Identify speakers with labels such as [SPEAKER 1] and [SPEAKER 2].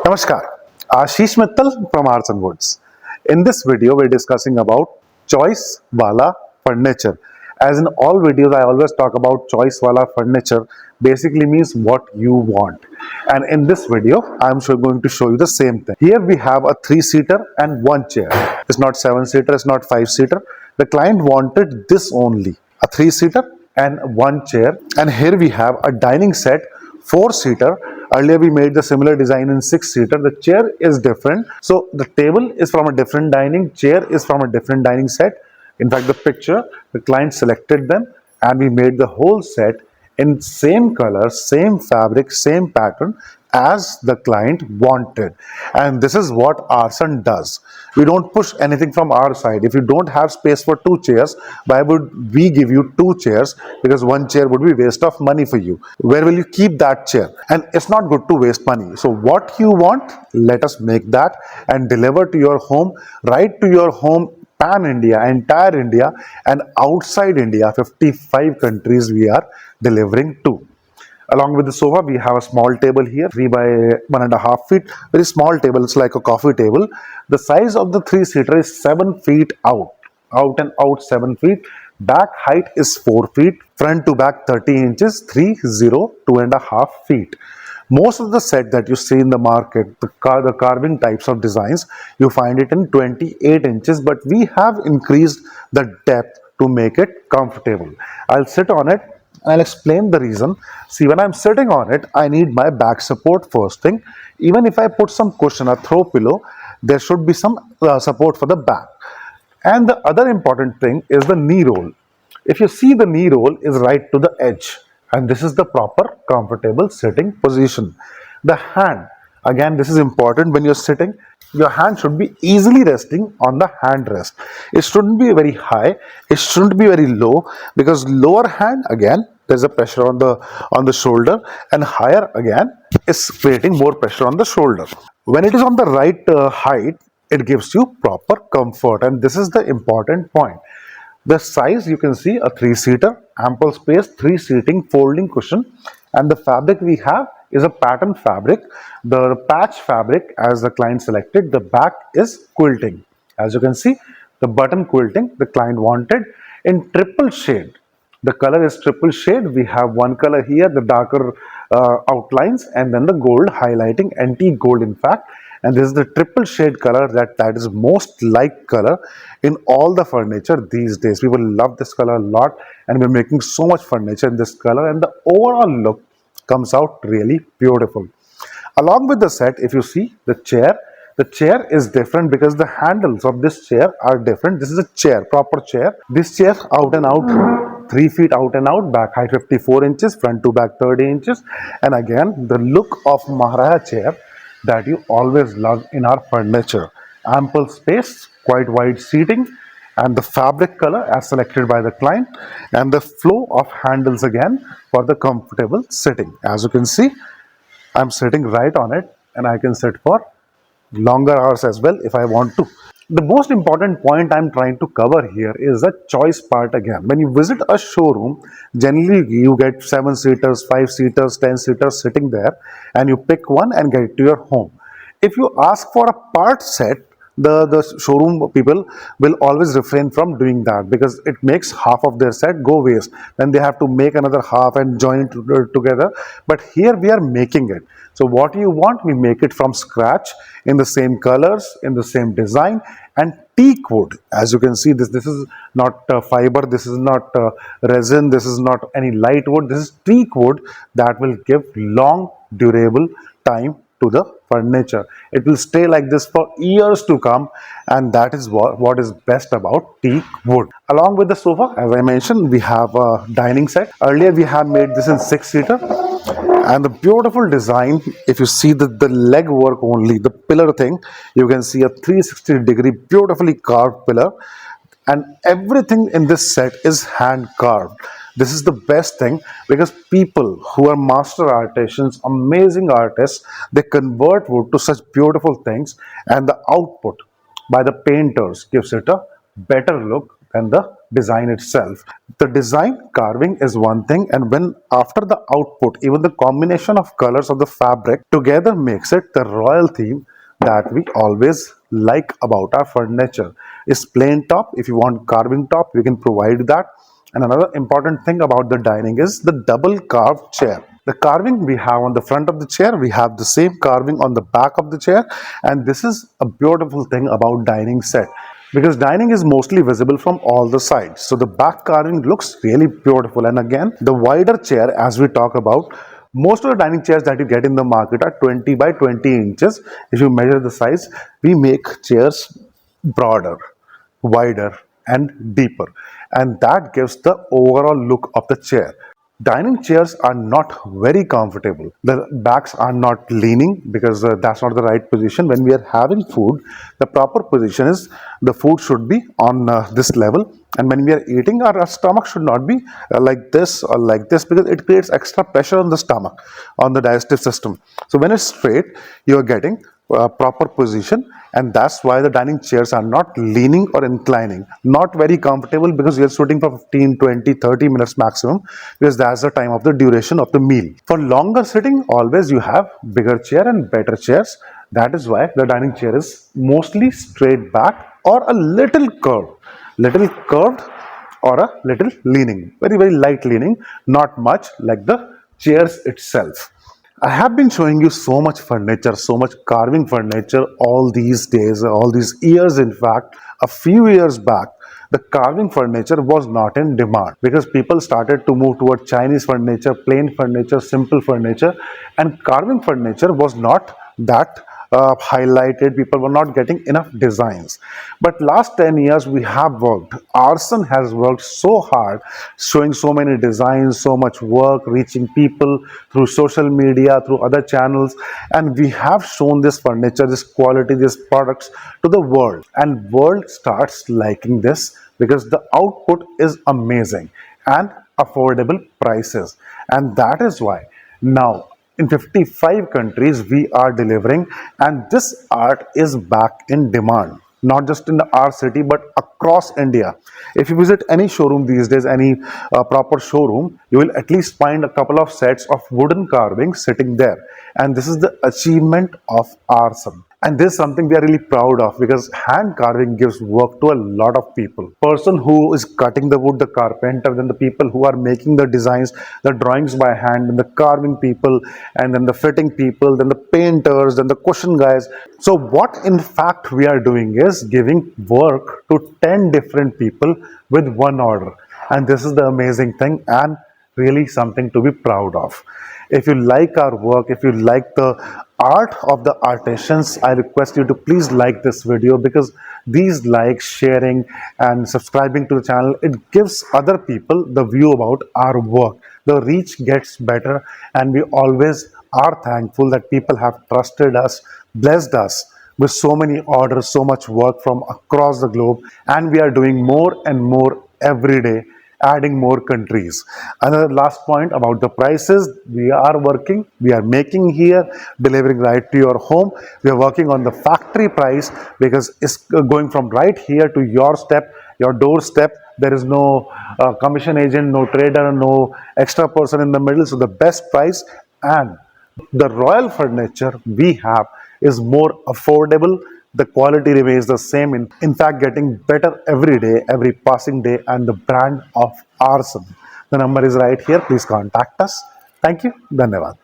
[SPEAKER 1] Namaskar, Ashish Mittal from Aarsun. In this video, we're discussing about choice wala furniture. As in all videos, I always talk about choice wala furniture. Basically means what you want. And in this video, I'm going to show you the same thing. Here we have a 3-seater and 1 chair. It's not 7-seater, it's not 5-seater. The client wanted this only, a 3-seater and 1 chair. And here we have a dining set, 4-seater. Earlier we made the similar design in 6-seater. The chair is different. So the table is from a different dining, chair is from a different dining set. In fact, the picture, the client selected them and we made the whole set in same color, same fabric, same pattern as the client wanted. And this is what Aarsun does. We don't push anything from our side. If you don't have space for 2 chairs, why would we give you 2 chairs? Because 1 chair would be waste of money for you. Where will you keep that chair? And it's not good to waste money. So what you want, let us make that and deliver to your home, right to your home, pan India, entire India, and outside India, 55 countries we are delivering to. Along with the sofa, we have a small table here, 3 by 1.5 feet. Very small table, it's like a coffee table. The size of the 3-seater is 7 feet out and out 7 feet. Back height is 4 feet, front to back 30 inches, 2.5 feet. Most of the set that you see in the market, the carving types of designs, you find it in 28 inches, but we have increased the depth to make it comfortable. I'll sit on it. I'll explain the reason. See, when I'm sitting on it, I need my back support first thing. Even if I put some cushion or throw pillow, there should be some support for the back. And the other important thing is the knee roll. If you see, the knee roll is right to the edge. And this is the proper comfortable sitting position. The hand, again, this is important when you're sitting. Your hand should be easily resting on the hand rest. It shouldn't be very high. It shouldn't be very low, because lower hand, again, there's a pressure on the shoulder, and higher again is creating more pressure on the shoulder. When it is on the right height, it gives you proper comfort, and this is the important point. The size, you can see a 3-seater, ample space, 3 seating, folding cushion, and the fabric we have is a pattern fabric. The patch fabric, as the client selected, the back is quilting. As you can see, the button quilting the client wanted in triple shade. The color is triple shade. We have one color here, the darker outlines, and then the gold highlighting, antique gold in fact. And this is the triple shade color that is most liked color in all the furniture these days. People love this color a lot, and we're making so much furniture in this color, and the overall look comes out really beautiful. Along with the set, if you see the chair is different because the handles of this chair are different. This is a chair, proper chair. This chair out and out, 3 feet out and out, back height 54 inches, front to back 30 inches. And again, the look of Maharaja chair that you always love in our furniture. Ample space, quite wide seating, and the fabric color as selected by the client, and the flow of handles again for the comfortable sitting. As you can see, I'm sitting right on it, and I can sit for longer hours as well if I want to. The most important point I'm trying to cover here is the choice part again. When you visit a showroom, generally you get 7-seaters, 5-seaters, 10-seaters sitting there, and you pick one and get it to your home. If you ask for a part set, the showroom people will always refrain from doing that, because it makes half of their set go waste. Then they have to make another half and join it together. But here we are making it. So what you want, we make it from scratch in the same colors, in the same design, and teak wood. As you can see, this is not fiber, this is not resin, this is not any light wood. This is teak wood that will give long durable time to the furniture. It will stay like this for years to come, and that is what is best about teak wood. Along with the sofa, as I mentioned, we have a dining set. Earlier we have made this in 6-seater, and the beautiful design, if you see the leg work only, the pillar thing, you can see a 360-degree beautifully carved pillar, and everything in this set is hand carved. This is the best thing, because people who are master artisans, amazing artists, they convert wood to such beautiful things, and the output by the painters gives it a better look than the design itself. The design carving is one thing, and when after the output, even the combination of colors of the fabric together makes it the royal theme that we always like about our furniture. Is plain top. If you want carving top, we can provide that. And another important thing about the dining is the double carved chair. The carving we have on the front of the chair, we have the same carving on the back of the chair, and this is a beautiful thing about dining set, because dining is mostly visible from all the sides. So the back carving looks really beautiful. And again, the wider chair, as we talk about, most of the dining chairs that you get in the market are 20 by 20 inches. If you measure the size, we make chairs broader, wider, and deeper, and that gives the overall look of the chair. Dining chairs are not very comfortable. The backs are not leaning, because that's not the right position. When we are having food, the proper position is the food should be on this level, and when we are eating, our stomach should not be like this or like this, because it creates extra pressure on the stomach, on the digestive system. So when it's straight, you are getting proper position, and that's why the dining chairs are not leaning or inclining. Not very comfortable, because you're sitting for 15, 20, 30 minutes maximum, because that's the time of the duration of the meal. For longer sitting, always you have bigger chair and better chairs. That is why the dining chair is mostly straight back or a little curved or a little leaning, very, very light leaning, not much like the chairs itself. I have been showing you so much furniture, so much carving furniture all these days, all these years. In fact, a few years back, the carving furniture was not in demand, because people started to move toward Chinese furniture, plain furniture, simple furniture, and carving furniture was not that highlighted. People were not getting enough designs. But last 10 years we have worked. Aarsun has worked so hard, showing so many designs, so much work, reaching people through social media, through other channels, and we have shown this furniture, this quality, these products to the world, and world starts liking this, because the output is amazing and affordable prices. And that is why now in 55 countries we are delivering, and this art is back in demand, not just in our city but across India. If you visit any showroom these days, any proper showroom, you will at least find a couple of sets of wooden carvings sitting there, and this is the achievement of Aarsun. And this is something we are really proud of, because hand carving gives work to a lot of people. Person who is cutting the wood, the carpenter, then the people who are making the designs, the drawings by hand, and the carving people, and then the fitting people, then the painters, then the cushion guys. So what in fact we are doing is giving work to 10 different people with one order. And this is the amazing thing, and really something to be proud of. If you like our work, if you like the art of the artisans, I request you to please like this video, because these likes, sharing and subscribing to the channel, it gives other people the view about our work. The reach gets better, and we always are thankful that people have trusted us, blessed us with so many orders, so much work from across the globe, and we are doing more and more every day, adding more countries. Another last point about the prices: we are working, we are making here, delivering right to your home. We are working on the factory price, because it's going from right here to your step, your doorstep. There is no commission agent, no trader, no extra person in the middle. So the best price, and the royal furniture we have is more affordable. The quality remains the same, in fact getting better every day, every passing day, and the brand of Aarsun. The number is right here. Please contact us. Thank you. Dhanyavad.